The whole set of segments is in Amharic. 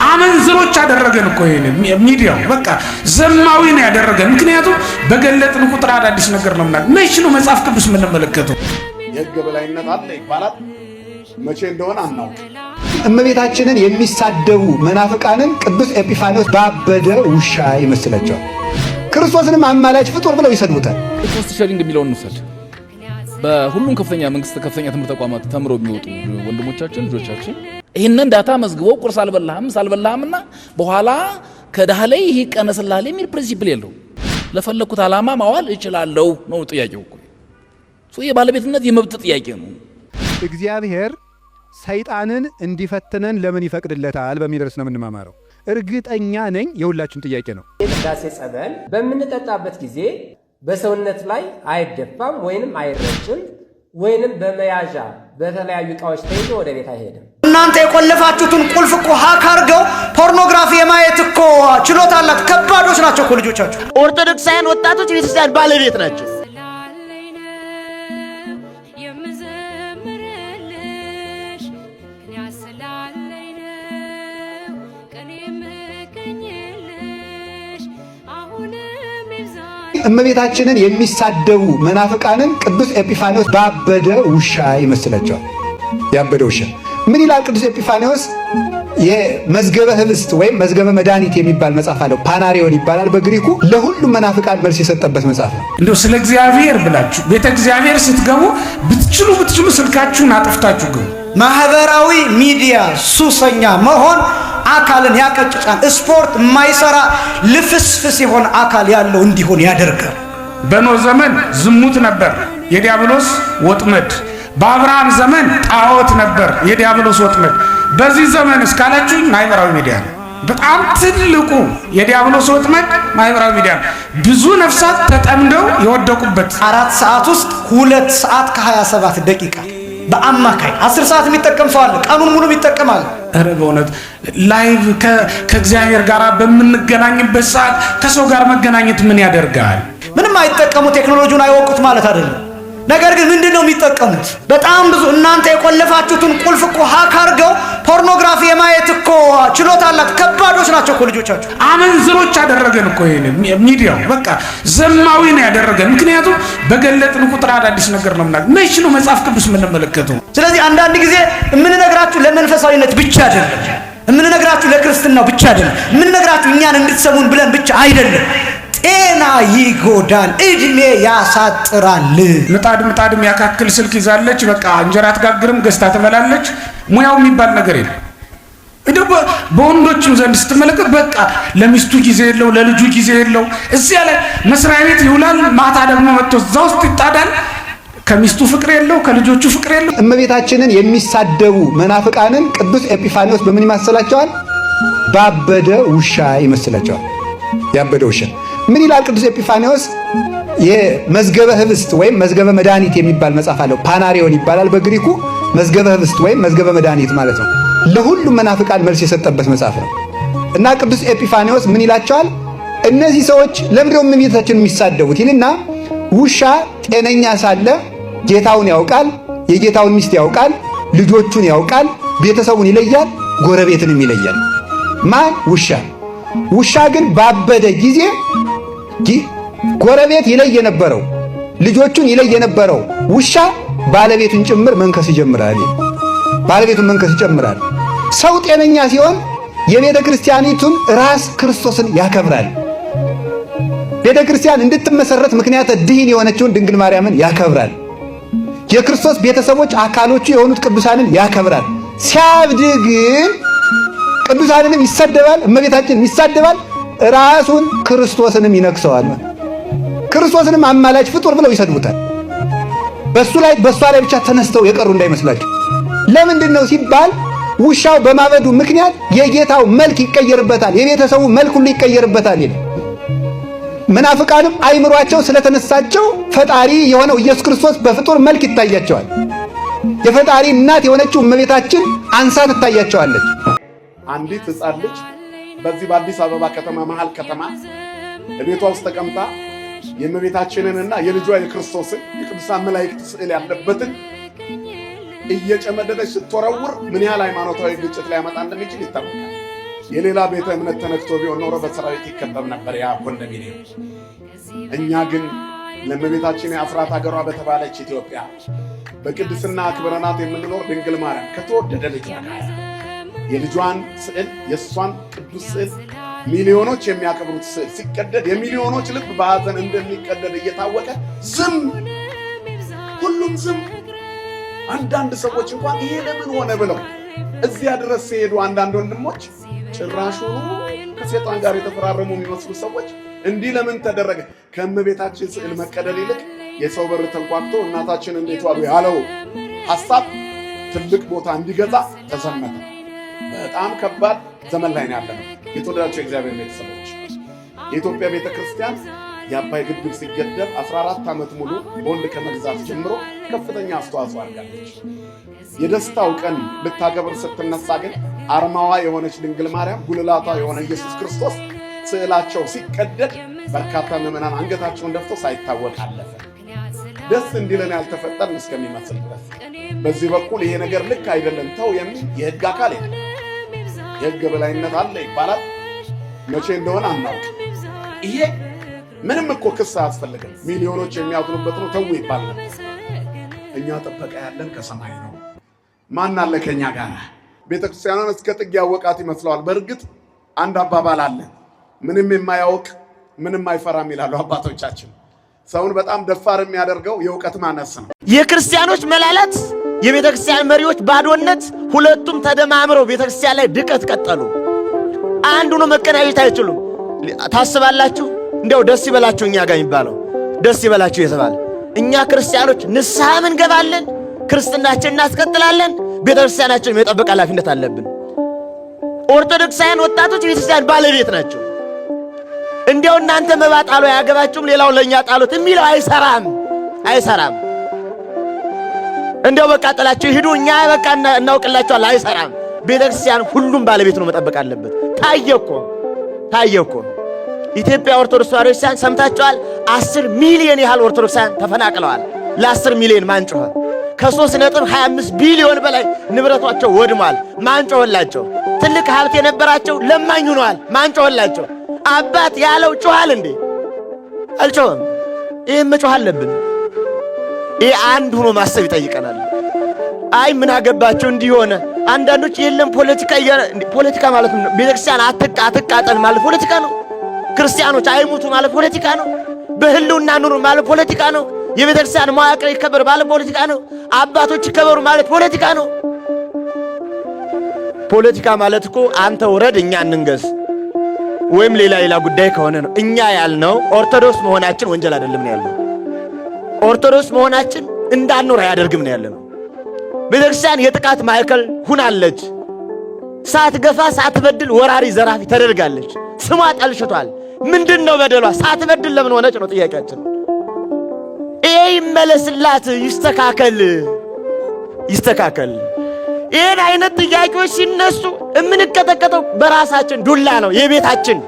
አመንዝሮች አደረገን እኮ ይሄን ሚዲያው በቃ ዘማዊ ነው ያደረገን። ምክንያቱም በገለጥን ቁጥር አዳዲስ ነገር ነው ማለት መቼ ነው መጽሐፍ ቅዱስ ምን ተመለከቱ የሕግ በላይነት አለ ይባላል። መቼ እንደሆነ አናውቅ። እመቤታችንን የሚሳደቡ መናፍቃንን ቅዱስ ኤጲፋንዮስ ባበደ ውሻ ይመስላቸዋል። ክርስቶስንም አማላጅ ፍጡር ብለው ይሰድቡታል። ኮስት ሼሪንግ የሚለውን እንውሰድ። በሁሉም ከፍተኛ መንግስት ከፍተኛ ትምህርት ተቋማት ተምረው የሚወጡ ወንድሞቻችን ልጆቻችን ይሄንን ዳታ መዝግበው ቁርስ አልበላህምና በኋላ ከዳህ ላይ ይሄ ቀነስላል የሚል ፕሪንሲፕል የለው። ለፈለኩት ዓላማ ማዋል እችላለሁ ነው ጥያቄው እኮ። የባለቤትነት የመብት ጥያቄ ነው። እግዚአብሔር ሰይጣንን እንዲፈትነን ለምን ይፈቅድለታል በሚል ርዕስ ነው የምንማማረው። እርግጠኛ ነኝ የሁላችን ጥያቄ ነው። የቅዳሴ ጸበል በምንጠጣበት ጊዜ በሰውነት ላይ አይደፋም ወይንም አይረጭም ወይንም በመያዣ በተለያዩ እቃዎች ተይዞ ወደ ቤት አይሄድም። እናንተ የቆለፋችሁትን ቁልፍ እኮ ሃክ አድርገው ፖርኖግራፊ የማየት እኮ ችሎታ አላት። ከባዶች ናቸው እኮ ልጆቻችሁ። ኦርቶዶክሳውያን ወጣቶች ቤተክርስቲያን ባለቤት ናቸው። እመቤታችንን የሚሳደቡ መናፍቃንን ቅዱስ ኤጲፋንዮስ ባበደ ውሻ ይመስላቸዋል። ያበደ ውሻ ምን ይላል ቅዱስ ኤጲፋንዮስ? የመዝገበ ህብስት ወይም መዝገበ መድኃኒት የሚባል መጽሐፍ አለው። ፓናሪዮን ይባላል በግሪኩ። ለሁሉም መናፍቃን መልስ የሰጠበት መጽሐፍ ነው። እንደው ስለ እግዚአብሔር ብላችሁ ቤተ እግዚአብሔር ስትገቡ ብትችሉ ስልካችሁን አጥፍታችሁ ግቡ። ማህበራዊ ሚዲያ ሱሰኛ መሆን አካልን ያቀጭጫል። ስፖርት የማይሰራ ልፍስፍስ የሆነ አካል ያለው እንዲሆን ያደርጋል። በኖህ ዘመን ዝሙት ነበር፣ የዲያብሎስ ወጥመድ። በአብርሃም ዘመን ጣዖት ነበር፣ የዲያብሎስ ወጥመድ። በዚህ ዘመን እስካላችሁ ማህበራዊ ሚዲያ ነው። በጣም ትልቁ የዲያብሎስ ወጥመድ ማህበራዊ ሚዲያ ነው። ብዙ ነፍሳት ተጠምደው የወደቁበት 4 ሰዓት ውስጥ 2 ሰዓት ከ27 ደቂቃ በአማካይ 10 ሰዓት የሚጠቀም ሰው አለ። ቀኑን ሙሉ ይጠቀማል። ኧረ በእውነት ላይቭ ከእግዚአብሔር ጋር በምንገናኝበት ሰዓት ከሰው ጋር መገናኘት ምን ያደርጋል? ምንም አይጠቀሙ፣ ቴክኖሎጂውን አይወቁት ማለት አይደለም። ነገር ግን ምንድነው የሚጠቀሙት? በጣም ብዙ እናንተ የቆለፋችሁትን ቁልፍ እኮ ሃክ አድርገው ፖርኖግራፊ የማየት እኮ ችሎታ አላት። ከባዶች ናቸው እኮ ልጆቻችሁ። አመንዝሮች አደረገን እኮ ይሄን ሚዲያው በቃ ዘማዊ ነው ያደረገን። ምክንያቱም በገለጥን ቁጥር አዳዲስ ነገር ነው ማለት መቼ ነው መጽሐፍ ቅዱስ ምን ተመለከቱ። ስለዚህ አንዳንድ ጊዜ የምንነግራችሁ ለመንፈሳዊነት ብቻ አይደለም፣ የምንነግራችሁ ለክርስትናው ብቻ አይደለም፣ የምንነግራችሁ እኛን እንድትሰሙን ብለን ብቻ አይደለም። ጤና ይጎዳል፣ እድሜ ያሳጥራል። ምጣድ የሚያካክል ስልክ ይዛለች። በቃ እንጀራ አትጋግርም፣ ገዝታ ትበላለች። ሙያው የሚባል ነገር የለም። እንደው በወንዶችም ዘንድ ስትመለከት በቃ ለሚስቱ ጊዜ የለው፣ ለልጁ ጊዜ የለው። እዚያ ላይ መስሪያ ቤት ይውላል፣ ማታ ደግሞ መጥቶ እዛ ውስጥ ይጣዳል። ከሚስቱ ፍቅር የለው፣ ከልጆቹ ፍቅር የለው። እመቤታችንን የሚሳደቡ መናፍቃንን ቅዱስ ኤጲፋንዮስ በምን ይመስላቸዋል? ባበደ ውሻ ይመስላቸዋል። ያበደ ውሻ ምን ይላል ቅዱስ ኤጲፋንዮስ? የመዝገበ ህብስት ወይም መዝገበ መድኃኒት የሚባል መጽሐፍ አለው። ፓናሪዮን ይባላል በግሪኩ። መዝገበ ህብስት ወይም መዝገበ መድኃኒት ማለት ነው። ለሁሉም መናፍቃን መልስ የሰጠበት መጽሐፍ ነው። እና ቅዱስ ኤጲፋንዮስ ምን ይላቸዋል? እነዚህ ሰዎች ለምንድነው እመቤታችንን የሚሳደቡት ይልና ውሻ ጤነኛ ሳለ ጌታውን ያውቃል፣ የጌታውን ሚስት ያውቃል፣ ልጆቹን ያውቃል፣ ቤተሰቡን ይለያል፣ ጎረቤትንም ይለያል። ማን? ውሻ። ውሻ ግን ባበደ ጊዜ ጎረቤት ይለይ የነበረው ልጆቹን ይለይ የነበረው ውሻ ባለቤቱን ጭምር መንከስ ይጀምራል። ባለቤቱን መንከስ ይጀምራል። ሰው ጤነኛ ሲሆን የቤተ ክርስቲያኒቱን ራስ ክርስቶስን ያከብራል። ቤተ ክርስቲያን እንድትመሰረት ምክንያት ድህን የሆነችውን ድንግል ማርያምን ያከብራል። የክርስቶስ ቤተሰቦች አካሎቹ የሆኑት ቅዱሳንን ያከብራል። ሲያብድ ግን ቅዱሳንንም ይሳደባል፣ እመቤታችንን ይሳደባል፣ ራሱን ክርስቶስንም ይነክሰዋል። ክርስቶስንም አማላጅ ፍጡር ብለው ይሰድቡታል። በሷ ላይ ብቻ ተነስተው የቀሩ እንዳይመስላችሁ። ለምንድን ነው ሲባል ውሻው በማበዱ ምክንያት የጌታው መልክ ይቀየርበታል፣ የቤተሰቡ መልክ ሁሉ ይቀየርበታል ይላል። መናፍቃንም አይምሯቸው ስለተነሳቸው ፈጣሪ የሆነው ኢየሱስ ክርስቶስ በፍጡር መልክ ይታያቸዋል። የፈጣሪ እናት የሆነችው እመቤታችን አንሳ ትታያቸዋለች። አንዲት ሕፃን ልጅ በዚህ በአዲስ አበባ ከተማ መሃል ከተማ ቤቷ ውስጥ ተቀምጣ የእመቤታችንንና የልጇ የክርስቶስን የቅዱሳን መላእክት ስዕል ያለበትን እየጨመደደች ስትወረውር ምን ያህል ሃይማኖታዊ ግጭት ሊያመጣ እንደሚችል ይታወቃል። የሌላ ቤተ እምነት ተነክቶ ቢሆን ኖሮ በሰራዊት ይከበብ ነበር ያ ኮንዶሚኒየም። እኛ ግን ለእመቤታችን የአስራት ሀገሯ በተባለች ኢትዮጵያ በቅድስና አክብረናት የምንኖር ድንግል ማርያም ከተወደደ ልጇ ጋር የልጇን ስዕል የእሷን ቅዱስ ስዕል ሚሊዮኖች የሚያከብሩት ስዕል ሲቀደድ የሚሊዮኖች ልብ በሐዘን እንደሚቀደድ እየታወቀ ዝም፣ ሁሉም ዝም። አንዳንድ ሰዎች እንኳን ይሄ ለምን ሆነ ብለው እዚያ ድረስ ሲሄዱ አንዳንድ ወንድሞች ጭራሹኑ ከሴጣን ጋር የተፈራረሙ የሚመስሉ ሰዎች እንዲህ ለምን ተደረገ? ከእመቤታችን ስዕል መቀደል ይልቅ የሰው በር ተንኳክቶ እናታችን እንዴት ዋሉ ያለው ሐሳብ ትልቅ ቦታ እንዲገዛ ተዘመተ። በጣም ከባድ ዘመን ላይ ነው ያለነው። የተወደዳቸው የእግዚአብሔር ቤተሰቦች የኢትዮጵያ ቤተክርስቲያን የአባይ ግድብ ሲገደብ 14 ዓመት ሙሉ ቦንድ ከመግዛት ጀምሮ ከፍተኛ አስተዋጽኦ አድርጋለች። የደስታው ቀን ልታከብር ስትነሳ ግን አርማዋ የሆነች ድንግል ማርያም፣ ጉልላቷ የሆነ ኢየሱስ ክርስቶስ ስዕላቸው ሲቀደድ በርካታ ምዕመናን አንገታቸውን ደፍቶ ሳይታወቅ አለፈ። ደስ እንዲለን ያልተፈጠርን እስከሚመስል ድረስ በዚህ በኩል ይሄ ነገር ልክ አይደለም ተው የሚል የህግ አካል የለም። የህግ በላይነት አለ ይባላል። መቼ እንደሆነ አናውቅም። ይሄ ምንም እኮ ክስ አያስፈልግም። ሚሊዮኖች የሚያዝኑበት ነው ተው ይባል ነበር። እኛ ጥበቃ ያለን ከሰማይ ነው። ማን አለ ከኛ ጋር? ቤተክርስቲያኗን እስከ ጥግ ያወቃት ይመስለዋል። በእርግጥ አንድ አባባል አለ፣ ምንም የማያውቅ ምንም አይፈራም ይላሉ አባቶቻችን። ሰውን በጣም ደፋር የሚያደርገው የእውቀት ማነስ ነው። የክርስቲያኖች መላላት፣ የቤተክርስቲያን መሪዎች ባዶነት፣ ሁለቱም ተደማምረው ቤተክርስቲያን ላይ ድቀት ቀጠሉ። አንዱ ነው መቀናየት አይችሉም። ታስባላችሁ? እንዲያው ደስ ይበላችሁ እኛ ጋር የሚባለው ደስ ይበላችሁ የተባለ እኛ ክርስቲያኖች ንስሐም እንገባለን፣ ክርስትናችንን እናስቀጥላለን፣ ቤተክርስቲያናችንን የመጠበቅ ኃላፊነት አለብን። ኦርቶዶክሳውያን ወጣቶች የቤተክርስቲያን ባለቤት ናቸው። እንዲያው እናንተ መባ ጣሉ አያገባችሁም፣ ሌላው ለኛ ጣሉት የሚለው አይሰራም። እንዲያው በቃ ጥላችሁ ሂዱ እኛ በቃ እናውቅላችኋል፣ አይሰራም። ቤተክርስቲያን ሁሉም ባለቤት ነው፣ መጠበቅ አለበት። ታየ እኮ ኢትዮጵያ ኦርቶዶክስ ተዋሕዶ ክርስቲያን ሰምታችኋል። 10 ሚሊዮን ያህል ኦርቶዶክሳውያን ተፈናቅለዋል። ለ10 ሚሊዮን ማን ጮኸ? ከ3.25 ቢሊዮን በላይ ንብረቷቸው ወድሟል። ማን ጮኸላቸው? ትልቅ ሀብት የነበራቸው ለማኝ ሆነዋል። ማን ጮኸላቸው? አባት ያለው ጮኻል እንዴ? አልጮኸም። ይህም መጮኽ አለብን። ይህ አንድ ሆኖ ማሰብ ይጠይቀናል። አይ ምን አገባቸው እንዲህ ሆነ። አንዳንዶች የለም ፖለቲካ ማለት ነው። ቤተክርስቲያን አትቃጠል ማለት ፖለቲካ ነው። ክርስቲያኖች አይሙቱ ማለት ፖለቲካ ነው። በህልውና ኑሩ ማለት ፖለቲካ ነው። የቤተክርስቲያን መዋቅር ይከበር ማለት ፖለቲካ ነው። አባቶች ይከበሩ ማለት ፖለቲካ ነው። ፖለቲካ ማለት እኮ አንተ ውረድ እኛ እንንገስ ወይም ሌላ ጉዳይ ከሆነ ነው። እኛ ያልነው ኦርቶዶክስ መሆናችን ወንጀል አይደለም ነው ያልነው። ኦርቶዶክስ መሆናችን እንዳንኖር አያደርግም ነው ያለነው። ቤተክርስቲያን የጥቃት ማዕከል ሁናለች። ሳትገፋ ሳትበድል ወራሪ ዘራፊ ተደርጋለች። ስሟ ጠልሽቷል። ምንድነው በደሏ? ሳትበድል ለምን ሆነች ነው ጥያቄያችን። ይሄ ይመለስላት፣ ይስተካከል። ይሄን አይነት ጥያቄዎች ሲነሱ የምንቀጠቀጠው በራሳችን ዱላ ነው። የቤታችን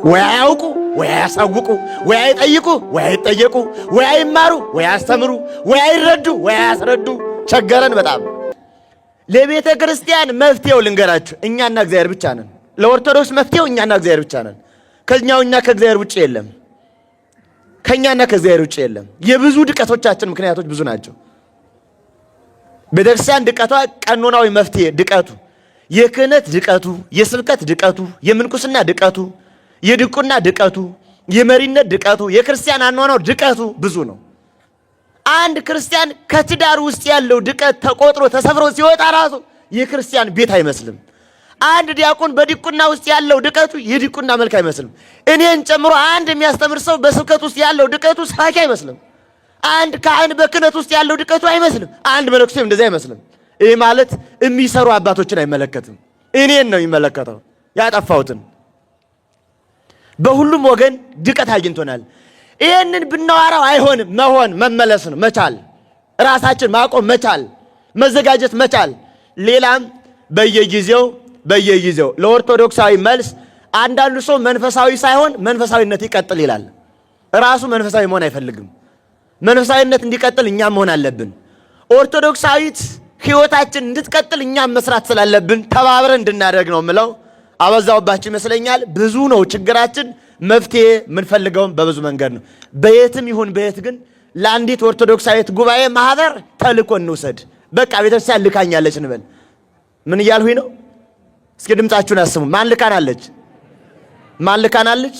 ወይ አያውቁ ወይ አያሳውቁ ወይ አይጠይቁ ወይ አይጠየቁ ወይ አይማሩ ወይ አያስተምሩ ወይ አይረዱ ወይ አያስረዱ። ቸገረን በጣም። ለቤተ ክርስቲያን መፍትሄው ልንገራችሁ፣ እኛና እግዚአብሔር ብቻ ነን። ለኦርቶዶክስ መፍትሄው እኛና እግዚአብሔር ብቻ ነን። ከኛውና ከእግዚአብሔር ውጭ የለም። ከኛና ከእግዚአብሔር ውጭ የለም። የብዙ ድቀቶቻችን ምክንያቶች ብዙ ናቸው። ቤተክርስቲያን ድቀቷ ቀኖናዊ መፍትሄ ድቀቱ፣ የክህነት ድቀቱ፣ የስብከት ድቀቱ፣ የምንኩስና ድቀቱ፣ የድቁና ድቀቱ፣ የመሪነት ድቀቱ፣ የክርስቲያን አኗኗር ድቀቱ ብዙ ነው። አንድ ክርስቲያን ከትዳር ውስጥ ያለው ድቀት ተቆጥሮ ተሰፍሮ ሲወጣ ራሱ የክርስቲያን ቤት አይመስልም። አንድ ዲያቆን በዲቁና ውስጥ ያለው ድቀቱ የዲቁና መልክ አይመስልም። እኔን ጨምሮ አንድ የሚያስተምር ሰው በስብከት ውስጥ ያለው ድቀቱ ሰባኪ አይመስልም። አንድ ካህን በክህነት ውስጥ ያለው ድቀቱ አይመስልም። አንድ መነኩሴም እንደዚህ አይመስልም። ይህ ማለት የሚሰሩ አባቶችን አይመለከትም፣ እኔን ነው የሚመለከተው፣ ያጠፋሁትን። በሁሉም ወገን ድቀት አግኝቶናል። ይህንን ብናዋራው አይሆንም። መመለስ ነው መቻል፣ ራሳችን ማቆም መቻል፣ መዘጋጀት መቻል። ሌላም በየጊዜው ለኦርቶዶክሳዊ መልስ አንዳንዱ ሰው መንፈሳዊ ሳይሆን መንፈሳዊነት ይቀጥል ይላል። ራሱ መንፈሳዊ መሆን አይፈልግም። መንፈሳዊነት እንዲቀጥል እኛም መሆን አለብን። ኦርቶዶክሳዊት ሕይወታችን እንድትቀጥል እኛም መስራት ስላለብን ተባብረን እንድናደርግ ነው የምለው። አበዛውባችሁ ይመስለኛል። ብዙ ነው ችግራችን። መፍትሄ የምንፈልገውም በብዙ መንገድ ነው። በየትም ይሁን በየት ግን ለአንዲት ኦርቶዶክሳዊት ጉባኤ ማህበር ተልእኮ እንውሰድ። በቃ ቤተክርስቲያን ልካኛለች እንበል። ምን እያልሁኝ ነው? እስኪ ድምጻችሁን አስሙ። ማን ልካናለች? ማን ልካናለች?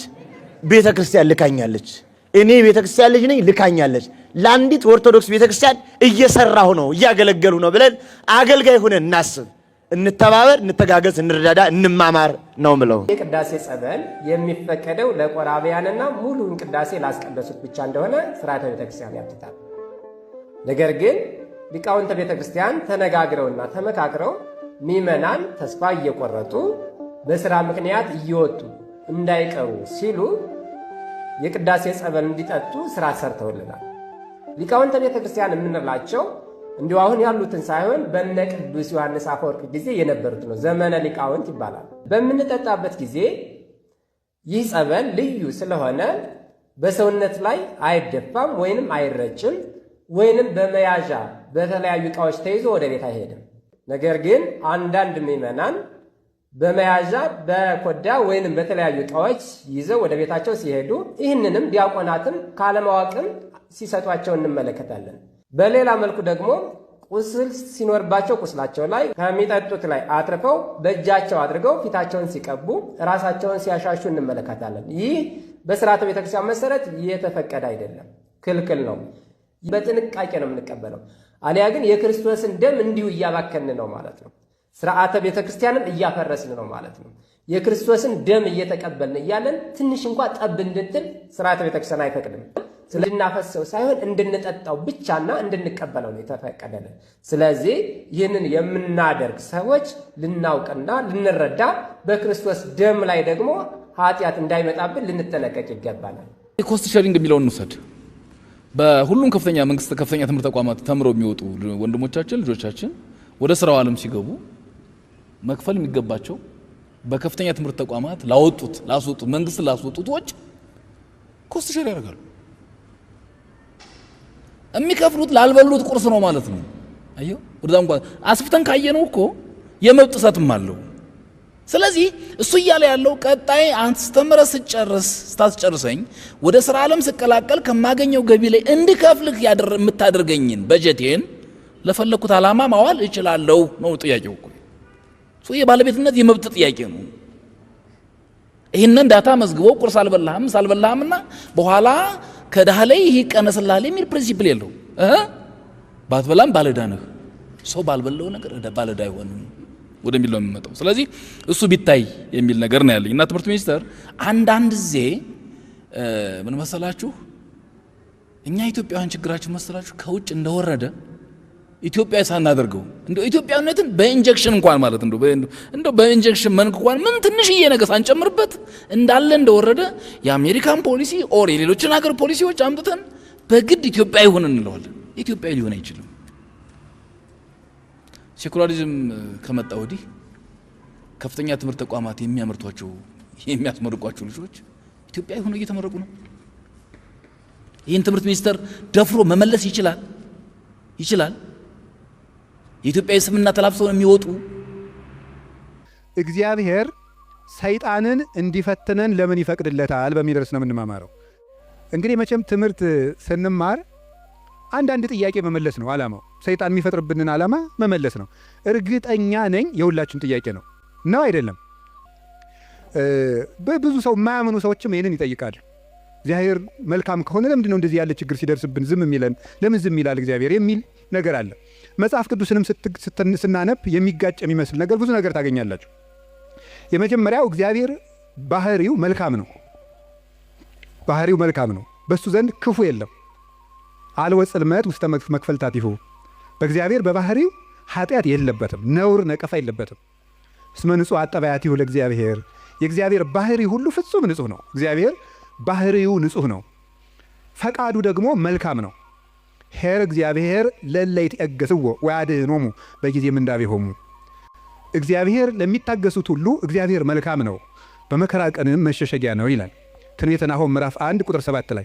ቤተክርስቲያን ልካኛለች። እኔ ቤተክርስቲያን ልጅ ነኝ፣ ልካኛለች። ለአንዲት ኦርቶዶክስ ቤተክርስቲያን እየሰራሁ ነው፣ እያገለገሉ ነው ብለን አገልጋይ ሆነን እናስብ፣ እንተባበር፣ እንተጋገዝ፣ እንረዳዳ፣ እንማማር ነው ምለው። የቅዳሴ ጸበል የሚፈቀደው ለቆራቢያንና ሙሉን ቅዳሴ ላስቀደሱት ብቻ እንደሆነ ሥርዓተ ቤተክርስቲያን ያትታል። ነገር ግን ሊቃውንተ ቤተክርስቲያን ተነጋግረውና ተመካክረው ምዕመናን ተስፋ እየቆረጡ በሥራ ምክንያት እየወጡ እንዳይቀሩ ሲሉ የቅዳሴ ጸበል እንዲጠጡ ሥራ ሰርተውልናል። ሊቃውንተ ቤተክርስቲያን የምንላቸው እንዲሁ አሁን ያሉትን ሳይሆን በነ ቅዱስ ዮሐንስ አፈወርቅ ጊዜ የነበሩት ነው። ዘመነ ሊቃውንት ይባላል። በምንጠጣበት ጊዜ ይህ ጸበል ልዩ ስለሆነ በሰውነት ላይ አይደፋም ወይንም አይረጭም ወይንም በመያዣ በተለያዩ ዕቃዎች ተይዞ ወደ ቤት አይሄድም። ነገር ግን አንዳንድ ምዕመናን በመያዣ በኮዳ ወይንም በተለያዩ ዕቃዎች ይዘው ወደ ቤታቸው ሲሄዱ ይህንንም ዲያቆናትም ካለማወቅም ሲሰጧቸው እንመለከታለን። በሌላ መልኩ ደግሞ ቁስል ሲኖርባቸው ቁስላቸው ላይ ከሚጠጡት ላይ አትርፈው በእጃቸው አድርገው ፊታቸውን ሲቀቡ ራሳቸውን ሲያሻሹ እንመለከታለን። ይህ በሥርዓተ ቤተክርስቲያን መሰረት የተፈቀደ አይደለም፣ ክልክል ነው። በጥንቃቄ ነው የምንቀበለው። አሊያ ግን የክርስቶስን ደም እንዲሁ እያባከን ነው ማለት ነው። ሥርዓተ ቤተክርስቲያንም እያፈረስን ነው ማለት ነው። የክርስቶስን ደም እየተቀበልን እያለን ትንሽ እንኳ ጠብ እንድትል ሥርዓተ ቤተክርስቲያን አይፈቅድም። እንድናፈሰው ሳይሆን እንድንጠጣው ብቻና እንድንቀበለው ነው የተፈቀደልን። ስለዚህ ይህንን የምናደርግ ሰዎች ልናውቅና ልንረዳ፣ በክርስቶስ ደም ላይ ደግሞ ኃጢአት እንዳይመጣብን ልንጠነቀቅ ይገባናል። ኮስት ሼሪንግ የሚለውን እንውሰድ። በሁሉም ከፍተኛ መንግስት ከፍተኛ ትምህርት ተቋማት ተምረው የሚወጡ ወንድሞቻችን ልጆቻችን ወደ ስራው ዓለም ሲገቡ መክፈል የሚገባቸው በከፍተኛ ትምህርት ተቋማት ላስወጡት መንግስት ላስወጡት ወጪ ኮስት ሼር ያደርጋሉ። የሚከፍሉት ላልበሉት ቁርስ ነው ማለት ነው። አየው ወደዛም እንኳን አስፍተን ካየነው እኮ የመብት ጥሰትም አለው። ስለዚህ እሱ እያለ ያለው ቀጣይ አስተምረ ስታስጨርሰኝ ወደ ስራ ዓለም ስቀላቀል ከማገኘው ገቢ ላይ እንድከፍልህ የምታደርገኝን በጀቴን ለፈለኩት ዓላማ ማዋል እችላለሁ ነው ጥያቄው እኮ። እሱ የባለቤትነት የመብት ጥያቄ ነው። ይህንን ዳታ መዝግበው ቁርስ አልበላህምና በኋላ ከዳህ ላይ ይህ ቀነስልሃል የሚል ፕሪንሲፕል የለው። ባትበላም ባለዕዳ ነህ። ሰው ባልበላው ነገር ባለዕዳ አይሆንም ወደሚል ነው የሚመጣው። ስለዚህ እሱ ቢታይ የሚል ነገር ነው ያለኝ እና ትምህርት ሚኒስቴር አንዳንድ ጊዜ ምን መሰላችሁ፣ እኛ ኢትዮጵያውያን ችግራችን መሰላችሁ ከውጭ እንደወረደ ኢትዮጵያዊ ሳናደርገው እንደው ኢትዮጵያዊነትን በኢንጀክሽን እንኳን ማለት እንደው በኢንጀክሽን መንክ እንኳን ምን ትንሽዬ ነገር ሳንጨምርበት እንዳለ እንደወረደ የአሜሪካን ፖሊሲ ኦር የሌሎችን ሀገር ፖሊሲዎች አምጥተን በግድ ኢትዮጵያዊ ሆነ እንለዋለን። ኢትዮጵያዊ ሊሆን አይችልም። ሴኩላሪዝም ከመጣ ወዲህ ከፍተኛ ትምህርት ተቋማት የሚያስመርቋቸው ልጆች ኢትዮጵያዊ ሆነው እየተመረቁ ነው። ይህን ትምህርት ሚኒስቴር ደፍሮ መመለስ ይችላል። የኢትዮጵያ ስምና ተላብሰው የሚወጡ እግዚአብሔር ሰይጣንን እንዲፈትነን ለምን ይፈቅድለታል በሚል ርዕስ ነው የምንማማረው። እንግዲህ መቼም ትምህርት ስንማር አንዳንድ ጥያቄ መመለስ ነው ዓላማው። ሰይጣን የሚፈጥርብንን ዓላማ መመለስ ነው። እርግጠኛ ነኝ የሁላችን ጥያቄ ነው አይደለም? በብዙ ሰው የማያምኑ ሰዎችም ይህንን ይጠይቃሉ። እግዚአብሔር መልካም ከሆነ ለምንድን ነው እንደዚህ ያለ ችግር ሲደርስብን ዝም የሚለን? ለምን ዝም ይላል እግዚአብሔር የሚል ነገር አለ። መጽሐፍ ቅዱስንም ስናነብ የሚጋጭ የሚመስል ነገር ብዙ ነገር ታገኛላችሁ። የመጀመሪያው እግዚአብሔር ባህሪው መልካም ነው። በሱ ዘንድ ክፉ የለም። አልወ ጽልመት ውስተ መክፈልታቲሁ። በእግዚአብሔር በባህሪው ኃጢአት የለበትም፣ ነውር ነቀፋ የለበትም። እስመ ንጹሕ አጠባያቲሁ ለእግዚአብሔር። የእግዚአብሔር ባህሪ ሁሉ ፍጹም ንጹሕ ነው። እግዚአብሔር ባህሪው ንጹሕ ነው። ፈቃዱ ደግሞ መልካም ነው። ኄር እግዚአብሔር ለእለ ይትዔገሥዎ ወያድኅኖሙ በጊዜ ምንዳቤሆሙ። እግዚአብሔር ለሚታገሱት ሁሉ እግዚአብሔር መልካም ነው። በመከራ ቀንም መሸሸጊያ ነው ይላል ትንቢተ ናሆም ምዕራፍ 1 ቁጥር 7 ላይ